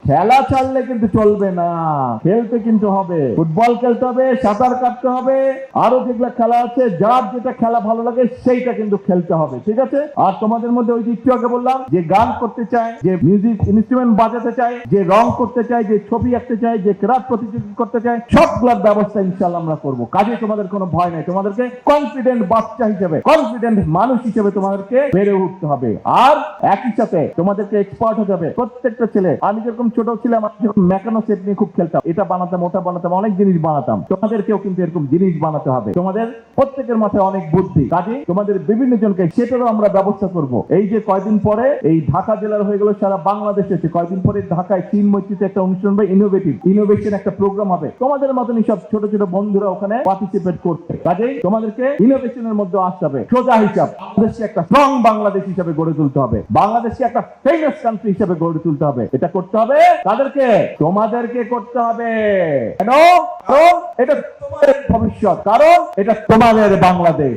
খেলা ছাড়লে কিন্তু চলবে না, খেলতে কিন্তু হবে। ফুটবল খেলতে হবে, সাঁতার কাটতে হবে, আরো যেগুলা খেলা আছে, যার যেটা খেলা ভালো লাগে সেইটা কিন্তু খেলতে হবে, ঠিক আছে? আর তোমাদের মধ্যে ওই যে একটু আগে বললাম, যে গান করতে চায়, যে মিউজিক ইনস্ট্রুমেন্ট বাজাতে চায়, যে রং করতে চায়, যে ছবি আঁকতে চায়, যে ক্রাফট প্রতিযোগিতা করতে চায়, সবগুলোর ব্যবস্থা ইনশাআল্লাহ আমরা করবো। কাজে তোমাদের কোনো ভয় নাই, তোমাদেরকে কনফিডেন্ট বাচ্চা হিসেবে, কনফিডেন্ট মানুষ হিসেবে তোমাদেরকে বেড়ে উঠতে হবে। আর একই সাথে তোমাদেরকে এক্সপার্ট হতে হবে। প্রত্যেকটা ছেলে, আমি যেরকম ছোট ছিলাম, আমি যখন মেকানো সেট নিয়ে খুব খেলতাম, এটা বানাতাম, ওটা বানাতাম, অনেক জিনিস বানাতাম। তোমাদেরকেও কিন্তু এরকম জিনিস বানাতে হবে। তোমাদের প্রত্যেকের মাথায় অনেক বুদ্ধি, কাজে তোমাদের বিভিন্ন জনকে সেটারও আমরা ব্যবস্থা করব। এই যে কয়দিন পরে এই ঢাকা জেলার হয়ে গেল, সারা বাংলাদেশে আছে, কয়দিন পরে ঢাকায় চিনমৈত্রীতে একটা অনুষ্ঠান হবে, ইনোভেশন একটা প্রোগ্রাম হবে। তোমাদের মতনই সব ছোট ছোট বন্ধুরা ওখানে পার্টিসিপেট করছে। কাজেই তোমাদেরকে ইনোভেশনের মধ্যে আসতে হবে। সোজা হিসাব, বাংলাদেশকে একটা স্ট্রং বাংলাদেশ হিসেবে গড়ে তুলতে হবে, বাংলাদেশকে একটা ফেমাস কান্ট্রি হিসেবে গড়ে তুলতে হবে। এটা করতে হবে তাদেরকে, তোমাদেরকে করতে হবে। কেন? কারণ এটা তোমাদের ভবিষ্যৎ, কারণ এটা তোমাদের বাংলাদেশ।